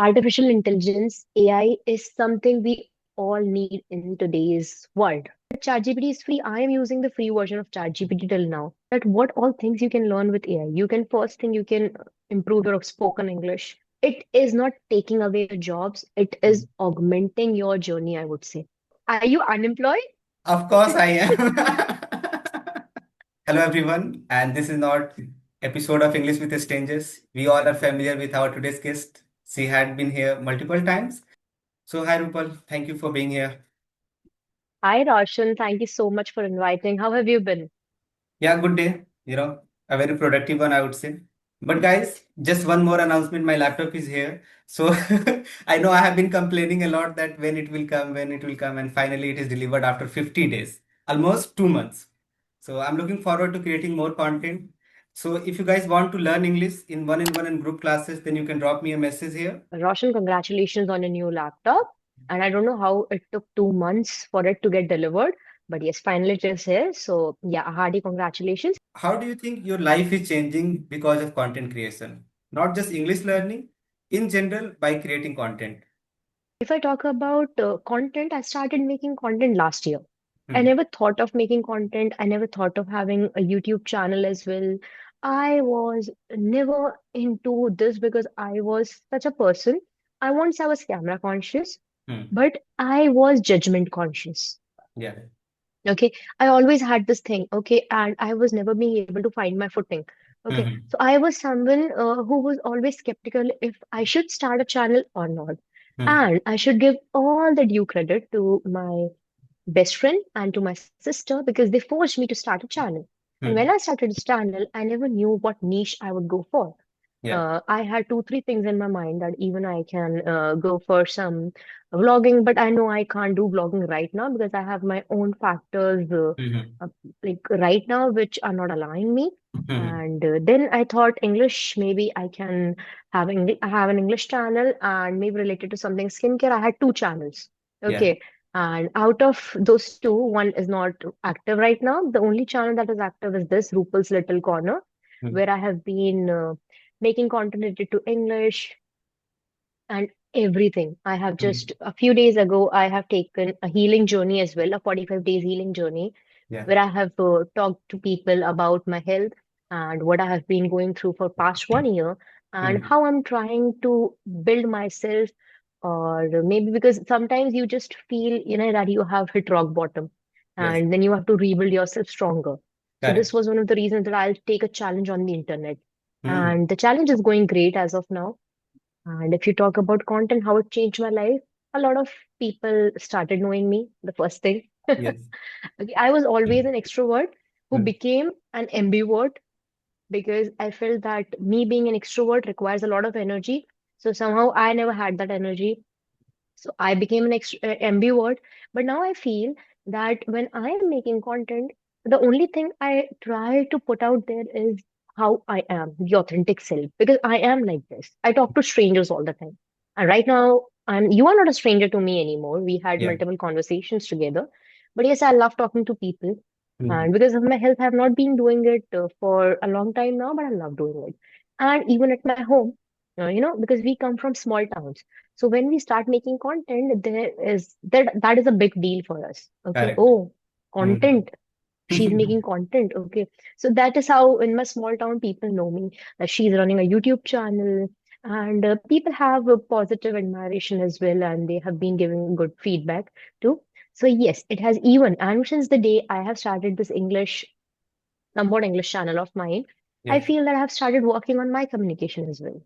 Artificial intelligence, AI, is something we all need in today's world. ChatGPT is free. I am using the free version of ChatGPT till now. That what all things you can learn with AI. You can first thing you can improve your spoken English. It is not taking away your jobs. It is augmenting your journey, I would say. Are you unemployed? Of course I am. Hello everyone, and this is not episode of English with Strangers. We all are familiar with our today's guest. She had been here multiple times. So hi Rupal, thank you for being here. Hi, Roshan. Thank you so much for inviting. How have you been? Yeah, good day. A very productive one, I would say. But guys, just one more announcement. My laptop is here. So I know I have been complaining a lot that when it will come, and finally it is delivered after 50 days, almost 2 months. So I'm looking forward to creating more content. So if you guys want to learn English in one-on-one and group classes, then you can drop me a message here. Roshan, congratulations on a new laptop. And I don't know how it took 2 months for it to get delivered, but yes, finally it is here. So, yeah, hearty congratulations. How do you think your life is changing because of content creation? Not just English learning, in general, by creating content. If I talk about content, I started making content last year. I Mhm. never thought of making content. I never thought of having a YouTube channel as well. I was never into this because I was such a person. I was camera conscious, Hmm. but I was judgment conscious. Yeah. Okay, I always had this thing. Okay, and I was never being able to find my footing. Okay, Hmm. so I was someone who was always skeptical if I should start a channel or not. Hmm. And I should give all the due credit to my best friend and to my sister because they forced me to start a channel. And when I Hmm. started this channel, I never knew what niche I would go for. Yeah. I had two, three things in my mind that even I can go for some vlogging, but I know I can't do vlogging right now because I have my own factors, Hmm. uh, like right now, which are not allowing me. Hmm. And then I thought English, maybe I can have an English channel and maybe related to something skincare. I had two channels. Yeah. Okay. And out of those two, one is not active right now. The only channel that is active is this Rupal's Little Corner, Hmm. where I have been making content related to English and everything. I have just Hmm. a few days ago, I have taken a healing journey as well, a 45 days healing journey, Yeah. where I have talked to people about my health and what I have been going through for past 1 year and Hmm. how I'm trying to build myself. Or maybe because sometimes you just feel, that you have hit rock bottom Yes. and then you have to rebuild yourself stronger. So this Correct. was one of the reasons that I'll take a challenge on the internet. Hmm. And the challenge is going great as of now. And if you talk about content, how it changed my life, a lot of people started knowing me, the first thing. Yes. Okay, I was always an extrovert who Hmm. became an ambivert because I felt that me being an extrovert requires a lot of energy. So somehow I never had that energy. So I became an ambivert. But now I feel that when I am making content, the only thing I try to put out there is how I am, the authentic self, because I am like this. I talk to strangers all the time. And right now, you are not a stranger to me anymore. We had Yeah. multiple conversations together. But yes, I love talking to people. Hmm. And because of my health, I have not been doing it for a long time now, but I love doing it. And even at my home, because we come from small towns. So when we start making content, that is a big deal for us. Okay. Correct. Oh, Hmm. content. She's making content. Okay. So that is how in my small town people know me, that she's running a YouTube channel. And people have a positive admiration as well, and they have been giving good feedback too. So yes, it has even, and since the day I have started this somewhat English channel of mine, I Yeah. feel that I have started working on my communication as well,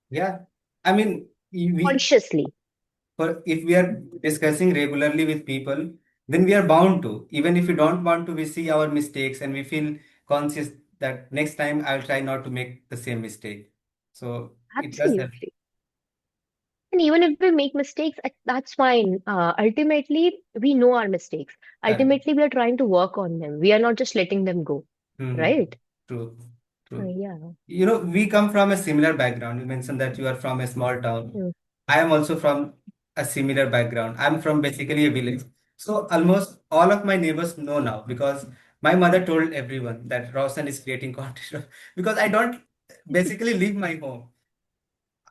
Yeah. I mean, we consciously. for if we are discussing regularly with people, then we are bound to. Even if we don't want to, we see our mistakes and we feel conscious that next time I'll try not to make the same mistake. So it does help. Absolutely. And even if we make mistakes, that's fine. Ultimately, we know our mistakes. Correct. Ultimately, we are trying to work on them. We are not just letting them go, Mm-hmm. right? True. True. Yeah. We come from a similar background. You mentioned that you are from a small town. Mm. I am also from a similar background. I'm from basically a village. So almost all of my neighbors know now because my mother told everyone that Roshan is creating content because I don't basically leave my home.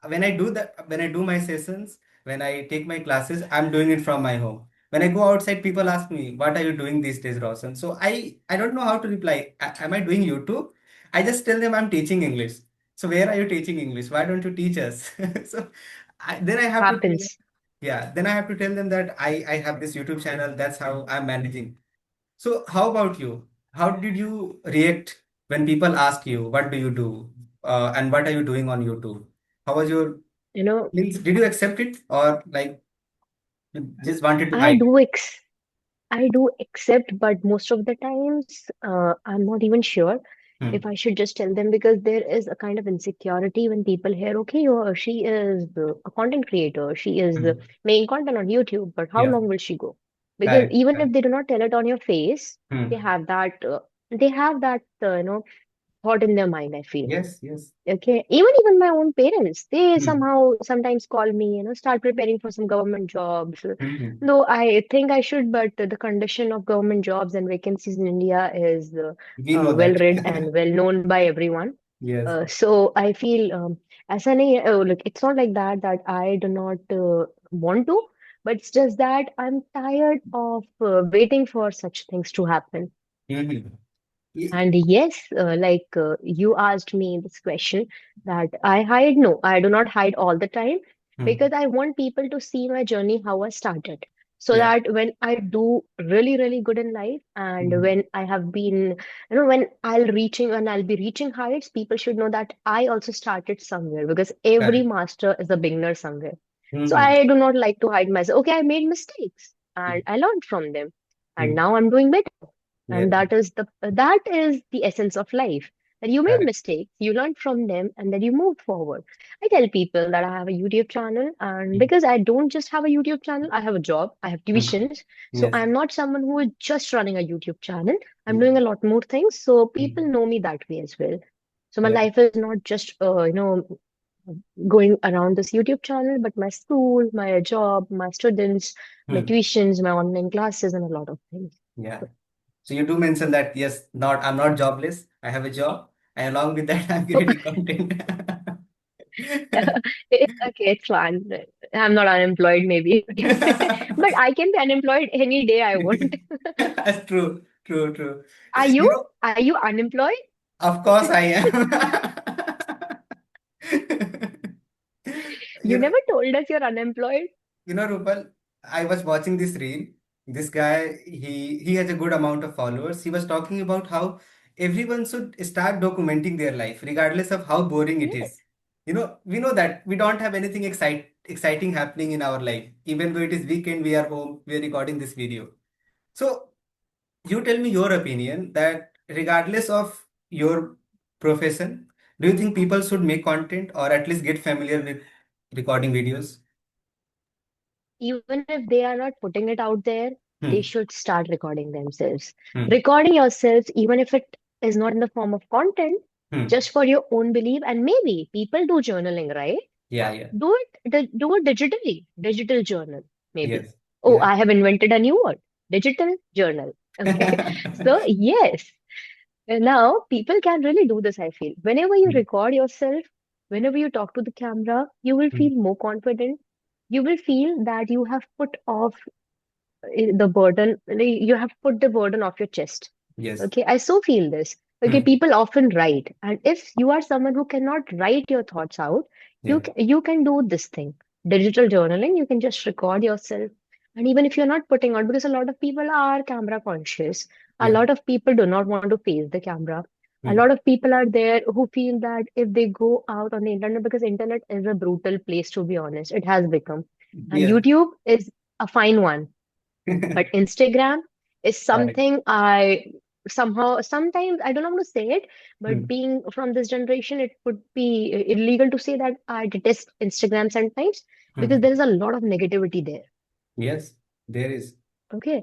when I do that, when I do my sessions, when I take my classes, I'm doing it from my home. When I go outside, people ask me, "What are you doing these days, Roshan?" So I don't know how to reply. Am I doing YouTube? I just tell them I'm teaching English. So where are you teaching English? Why don't you teach us? So then I have to tell them, Happens. yeah, then I have to tell them that I have this YouTube channel. That's how I'm managing. So how about you? How did you react when people ask you, what do you do? And what are you doing on YouTube? How was your You know, means? Did you accept it or like you just wanted to I hide it? do ex I do accept, but most of the times, I'm not even sure if Hmm. I should just tell them because there is a kind of insecurity when people hear, okay, she is a content creator, she is Hmm. making content on YouTube, but how Yeah, long will she go? Because correct. even if Correct. they do not tell it on your face, they Hmm. have that thought in their mind, I feel. Yes, yes. Okay, even my own parents, they Hmm. somehow sometimes call me, start preparing for some government jobs. Hmm. Hmm. Though I think I should, but the condition of government jobs and vacancies in India is We know well that. read and well known by everyone. Yes. So I feel like it's not like that I do not want to, but it's just that I'm tired of waiting for such things to happen. Hmm. And yes, you asked me this question that I hide. No, I do not hide all the time Hmm. because I want people to see my journey, how I started. So Yeah. that when I do really, really good in life and Hmm. when I have been, when I'll be reaching heights, people should know that I also started somewhere because every Correct. master is a beginner somewhere. So Hmm. I do not like to hide myself. Okay, I made mistakes and I learned from them. And Hmm. now I'm doing better. And Yes. that is the essence of life. That you made Correct. mistakes, you learned from them, and then you moved forward. I tell people that I have a YouTube channel, and Hmm. because I don't just have a YouTube channel, I have a job, I have Hmm. tuitions. So Yes. I'm not someone who is just running a YouTube channel. I'm Hmm. doing a lot more things, so people Hmm. know me that way as well. So my Yeah. life is not just going around this YouTube channel, but my school, my job, my students, my Hmm. tuitions, my online classes, and a lot of things. Yeah. So you do mention that yes, not I'm not jobless. I have a job, and along with that, I'm creating content. It's okay, it's fine. I'm not unemployed, maybe. But I can be unemployed any day I want. That's true, true, true. Are You you? know, Are you unemployed? of course I am. You You know, never told us you're unemployed. Rupal, I was watching this reel. This guy, he has a good amount of followers. He was talking about how everyone should start documenting their life, regardless of how boring it Yes. is. We know that we don't have anything exciting happening in our life. Even though it is weekend, we are home, we are recording this video. So you tell me your opinion that regardless of your profession, do you think people should make content or at least get familiar with recording videos? Even if they are not putting it out there, they Hmm. should start recording themselves. Hmm. Recording yourselves, even if it is not in the form of content, Hmm. just for your own belief. And maybe people do journaling, right? Yeah, yeah. Do it digitally, digital journal, maybe. Yes. Oh, Yeah. I have invented a new word, digital journal. Okay. So, yes, now people can really do this, I feel. Whenever you Hmm. record yourself, whenever you talk to the camera, you will Hmm. feel more confident. You will feel that you have put off the burden, like, you have put the burden off your chest. Yes. Okay, I so feel this. Okay, Hmm. people often write, and if you are someone who cannot write your thoughts out, Yeah. you can do this thing, digital journaling. You can just record yourself, and even if you're not putting out, because a lot of people are camera conscious, a Yeah. lot of people do not want to face the camera. A Hmm. lot of people are there who feel that if they go out on the internet, because internet is a brutal place, to be honest, it has become, and Yes. YouTube is a fine one, but Instagram is Correct. something I somehow, sometimes I don't know how to say it, but Hmm. being from this generation, it would be illegal to say that I detest Instagram sometimes because Hmm. there is a lot of negativity there. Yes. There is. Okay.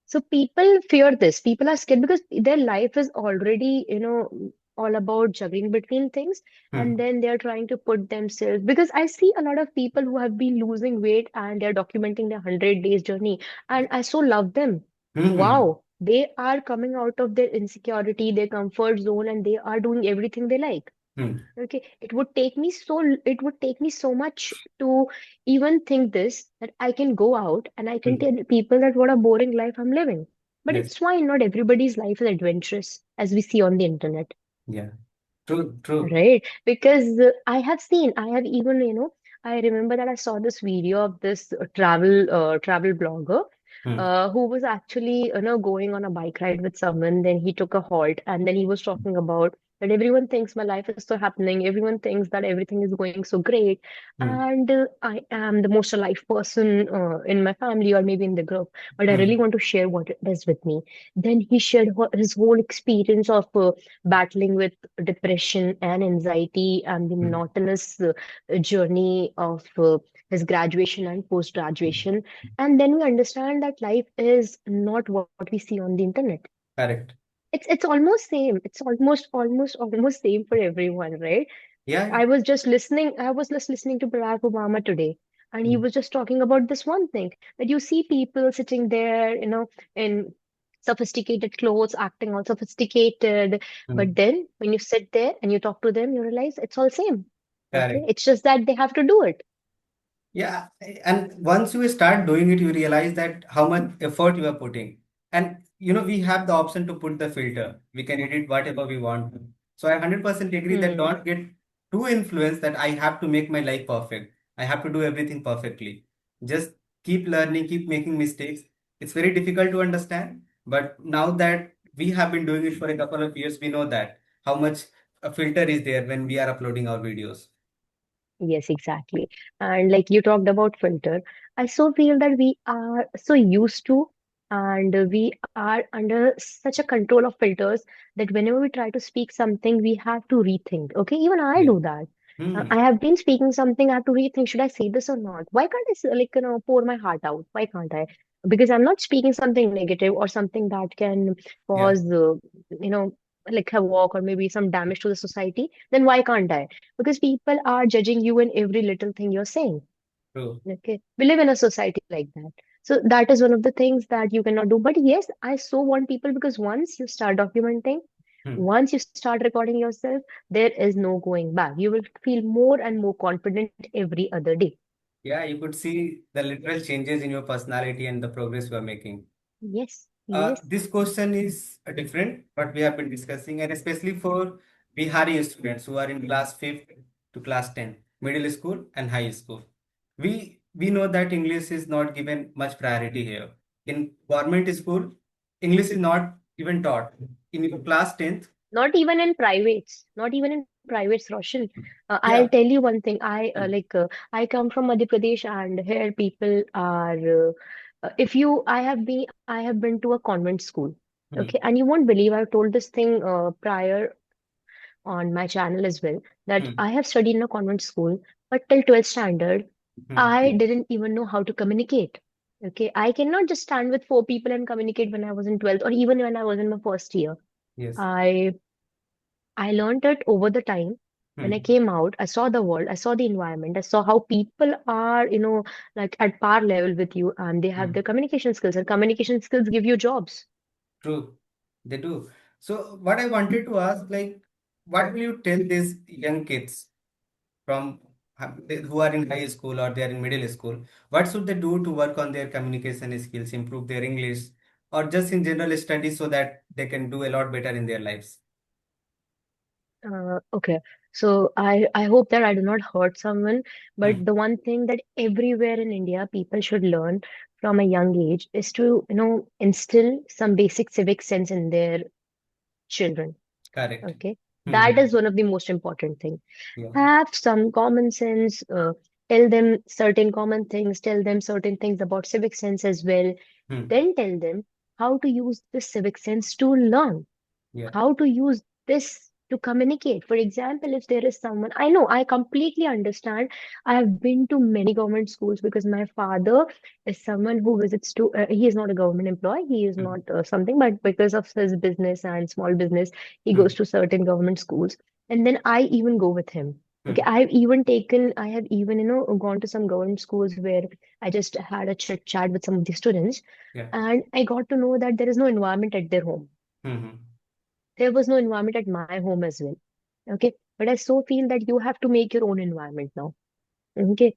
So people fear this. People are scared because their life is already, all about juggling between things. And Hmm. then they're trying to put themselves, because I see a lot of people who have been losing weight and they're documenting their 100 days journey. And I so love them. Hmm. Hmm. Wow. They are coming out of their insecurity, their comfort zone, and they are doing everything they like. Hmm. Okay, it would take me so much to even think this, that I can go out and I can Hmm. tell people that what a boring life I'm living. But Yes. it's fine, not everybody's life is adventurous, as we see on the internet. Yeah. True. True. Right, because I have even, I remember that I saw this video of this travel blogger Hmm. who was actually, going on a bike ride with someone. Then he took a halt, and then he was talking about that everyone thinks my life is so happening. Everyone thinks that everything is going so great, Hmm. and I am the most alive person in my family or maybe in the group. But I really Hmm. want to share what it is with me. Then he shared his whole experience of battling with depression and anxiety and the Hmm. monotonous journey of his graduation and post graduation. And then we understand that life is not what we see on the internet. Correct. It's almost same. It's almost same for everyone, right? Yeah. I was just listening to Barack Obama today, and he Hmm. was just talking about this one thing, that you see people sitting there, in sophisticated clothes, acting all sophisticated. But Hmm. then when you sit there and you talk to them, you realize it's all same. Okay. Correct. It's just that they have to do it. Yeah, and once you start doing it, you realize that how much effort you are putting. And we have the option to put the filter. We can edit whatever we want. So I 100% agree that Hmm. don't get too influenced that I have to make my life perfect. I have to do everything perfectly. Just keep learning, keep making mistakes. It's very difficult to understand, but now that we have been doing it for a couple of years, we know that how much a filter is there when we are uploading our videos. Yes, exactly. And like you talked about filter, I so feel that we are so used to, and we are under such a control of filters, that whenever we try to speak something, we have to rethink. Okay, even I Yeah. do that. Hmm. I have been speaking something, I have to rethink, should I say this or not? Why can't I like, pour my heart out? Why can't I? Because I'm not speaking something negative or something that can Yeah. cause, like havoc or maybe some damage to the society. Then why can't I? Because people are judging you in every little thing you're saying. True. Okay. We live in a society like that. So that is one of the things that you cannot do. But yes, I so want people, because once you start documenting, Hmm. once you start recording yourself, there is no going back. You will feel more and more confident every other day. Yeah, you could see the literal changes in your personality and the progress you are making. Yes, yes. This question is different, what we have been discussing, and especially for Bihari students who are in class 5th to class 10, middle school and high school. We know that English is not given much priority here. In government school, English is not even taught. In class 10th, Not even in privates, Roshan. I'll tell yeah. you one thing. Hmm. I come from Madhya Pradesh, and here people are. If you, I have been to a convent school. Okay, Hmm. and you won't believe, I've told this thing prior on my channel as well, that Hmm. I have studied in a convent school, but till 12th standard, Hmm. I didn't even know how to communicate. Okay, I cannot just stand with four people and communicate when I was in 12th or even when I was in my first year. Yes. I I learned it over the time. When I Hmm. came out, I saw the world, I saw the environment, I saw how people are, like at par level with you, and they have Hmm. their communication skills, and communication skills give you jobs. True, they do. So, what I wanted to ask, like, what will you tell these young kids from who are in high school or they are in middle school? What should they do to work on their communication skills, improve their English, or just in general study so that they can do a lot better in their lives? Okay. So I hope that I do not hurt someone, but Hmm. the one thing that everywhere in India people should learn from a young age is to, instill some basic civic sense in their children. Correct. Okay. That Hmm. is one of the most important thing. Yeah. Have some common sense, tell them certain common things, tell them certain things about civic sense as well. Hmm. Then tell them how to use this civic sense to learn, Yeah. how to use this to communicate. For example, if there is someone, I know, I completely understand. I have been to many government schools because my father is someone who visits to, he is not a government employee, he is Hmm. not something, but because of his business and small business, he Hmm. goes to certain government schools. And then I even go with him. Okay, Hmm. I have even, gone to some government schools where I just had a chit chat with some of the students, Yeah. and I got to know that there is no environment at their home. Hmm. There was no environment at my home as well. Okay. but I so feel that you have to make your own environment now. Okay.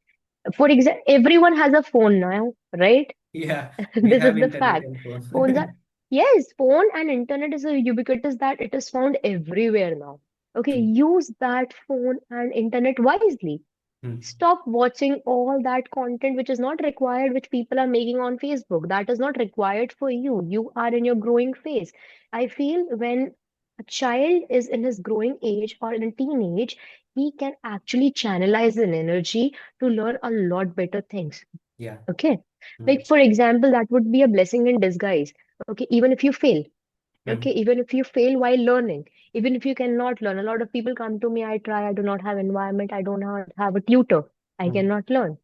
For example, everyone has a phone now, right? Yeah, we This is have the internet fact. and Phones are, phone. yes, phone and internet is so ubiquitous that it is found everywhere now. Okay, True. use that phone and internet wisely. Hmm. Stop watching all that content which is not required, which people are making on Facebook. That is not required for you. You are in your growing phase. I feel when a child is in his growing age or in a teenage, he can actually channelize an energy to learn a lot better things. Yeah. Okay. Hmm. Like, for example, that would be a blessing in disguise. Okay. Even if you fail, Hmm. okay, even if you fail while learning, even if you cannot learn, a lot of people come to me, I try, I do not have environment, I don't have a tutor, I Hmm. cannot learn.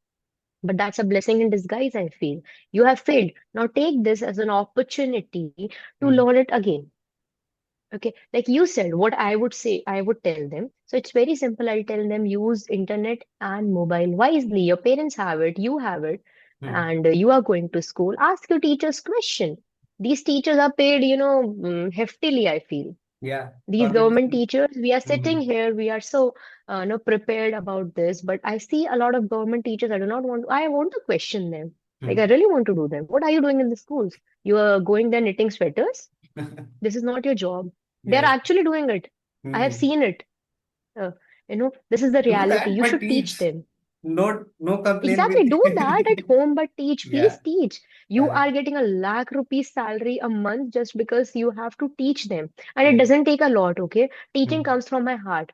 But that's a blessing in disguise, I feel. You have failed. Now take this as an opportunity to Hmm. learn it again. Okay, like you said, what I would say, I would tell them. So it's very simple. I'll tell them use internet and mobile wisely. Your parents have it, you have it, Hmm. and you are going to school. Ask your teachers question. These teachers are paid, heftily, I feel. Yeah. These government Competition. teachers, we are Hmm. sitting here, we are so prepared about this, but I see a lot of government teachers, I want to question them. Like, I Hmm. really want to do them. What are you doing in the schools? You are going there knitting sweaters? This is not your job. They're Yes. actually doing it. I have Hmm. seen it. uh, this is the Do reality. that, You but should teach teach. them. No complain with. Exactly. Do that at home, but teach. Yeah. Please teach. You Correct. are getting a lakh rupees salary a month just because you have to teach them. And it Yeah. doesn't take a lot, okay? Teaching Hmm. comes from my heart,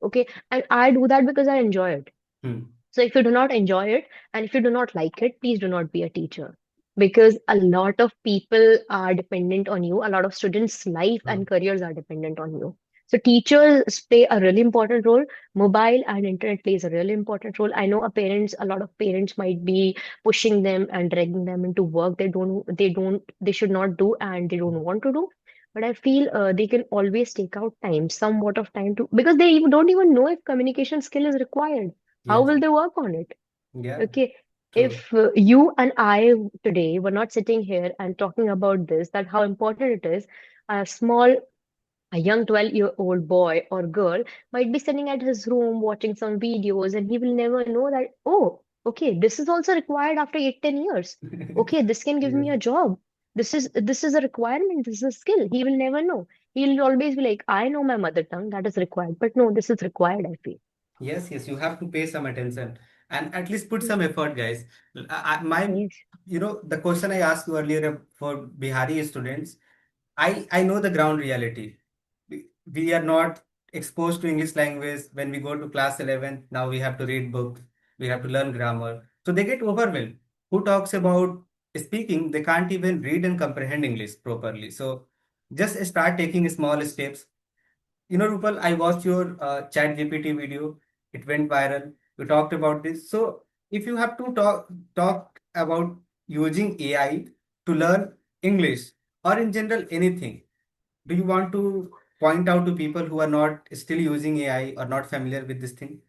okay? And I do that because I enjoy it. Hmm. So if you do not enjoy it and if you do not like it, please do not be a teacher. Because a lot of people are dependent on you. A lot of students' life Hmm. and careers are dependent on you. So teachers play a really important role. Mobile and internet plays a really important role. I know a lot of parents might be pushing them and dragging them into work they should not do and they don't want to do. But I feel they can always take out time, somewhat of time to, because they even don't even know if communication skill is required. How Yes. will they work on it? Yeah. Okay. True. If you and I today were not sitting here and talking about this, that how important it is, a young 12-year-old boy or girl might be sitting at his room watching some videos and he will never know that, oh, okay, this is also required after 8, 10 years. Okay, this can give Yes. me a job. This is a requirement, this is a skill. He will never know. He'll always be like, I know my mother tongue, that is required. But no, this is required, I feel. Yes, yes, you have to pay some attention and at least put some Hmm. effort, guys. Yes. The question I asked you earlier for Bihari students, I know the ground reality. We are not exposed to English language when we go to class 11. Now we have to read books, we have to learn grammar. So they get overwhelmed. Who talks about speaking? They can't even read and comprehend English properly. So just start taking small steps. Rupal, I watched your chat GPT video. It went viral. You talked about this. So if you have to talk about using AI to learn English or in general anything, do you want to point out to people who are not still using AI or not familiar with this thing?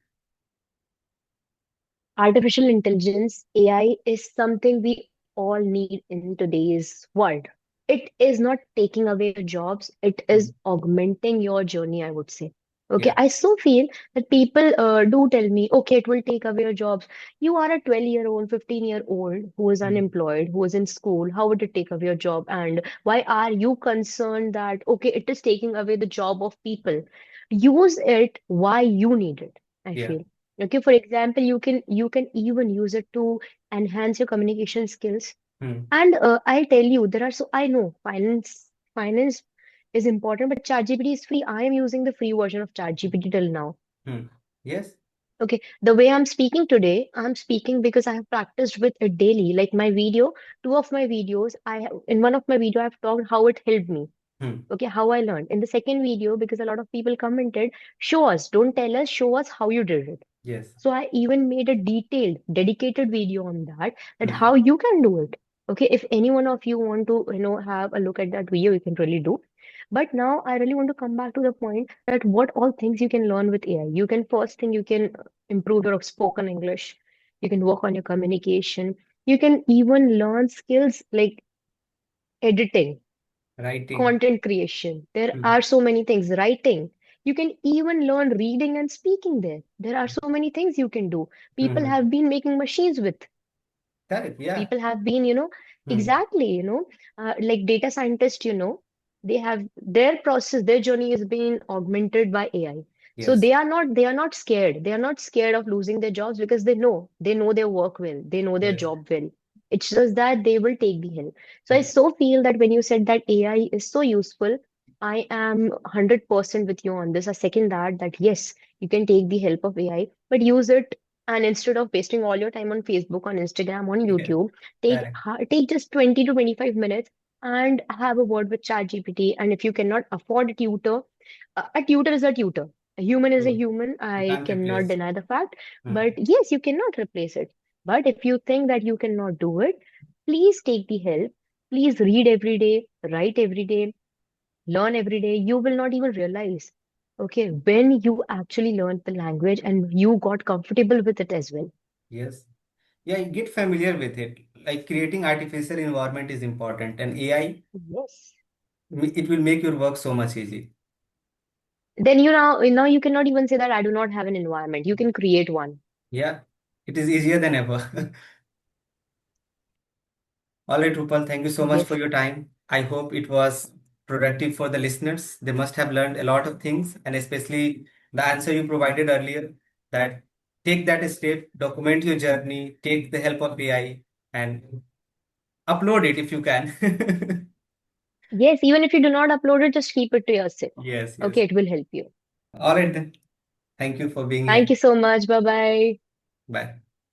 Artificial intelligence, AI, is something we all need in today's world. It is not taking away your jobs, it is Mm. augmenting your journey, I would say. Okay, Yeah. I so feel that people do tell me, okay, it will take away your jobs. You are a 12-year-old, 15-year-old who is Mm. unemployed, who is in school. How would it take away your job? And why are you concerned that, okay, it is taking away the job of people? Use it why you need it, I Yeah. feel. Okay, for example, you can even use it to enhance your communication skills. Mm. And I tell you, there are so I know finance is important, but ChatGPT is free. I am using the free version of ChatGPT till now. Mm. Yes. Okay, the way I'm speaking today, I'm speaking because I have practiced with it daily. Like my video, two of my videos, in one of my video I've talked how it helped me. Mm. Okay, how I learned. In the second video, because a lot of people commented, show us, don't tell us, show us how you did it. Yes. So I even made a detailed, dedicated video on that Mm. how you can do it. Okay, if any one of you want to, have a look at that video, you can really do. But now I really want to come back to the point that what all things you can learn with AI. You can first thing you can improve your spoken English. You can work on your communication. You can even learn skills like editing, Writing. content creation. There Mm. are so many things. Writing. You can even learn reading and speaking there. There are so many things you can do. People Hmm. have been making machines with. Correct. Yeah. People have been, Hmm. exactly, like data scientists, they have their process, their journey is being augmented by AI. So Yes. they are not scared. They are not scared of losing their jobs because they know their work well, they know their Yes. job well. It's just that they will take the help. So I Hmm. so feel that when you said that AI is so useful, I am 100% with you on this. I second that yes, you can take the help of AI, but use it, and instead of wasting all your time on Facebook, on Instagram, on Yes. YouTube, Correct. take just 20 to 25 minutes and have a word with ChatGPT. And if you cannot afford a tutor is a tutor. A human is a True. human. You I can't cannot replace. deny the fact. Hmm. But yes, you cannot replace it. But if you think that you cannot do it, please take the help. Please read every day, write every day, learn every day. You will not even realize, okay, when you actually learned the language and you got comfortable with it as well. Yes. Yeah, get familiar with it. Like creating artificial environment is important, and AI, Yes. it will make your work so much easy. Then now you cannot even say that I do not have an environment. You can create one. Yeah, it is easier than ever. All right, Rupal, thank you so much for Yes. your time. I hope it was productive for the listeners. They must have learned a lot of things, and especially the answer you provided earlier, that take that step, document your journey, take the help of AI, and upload it if you can. Yes, even if you do not upload it, just keep it to yourself. Yes, Okay, yes. it will help you. All right then. Thank you for being Thank here. you so much. Bye bye. Bye.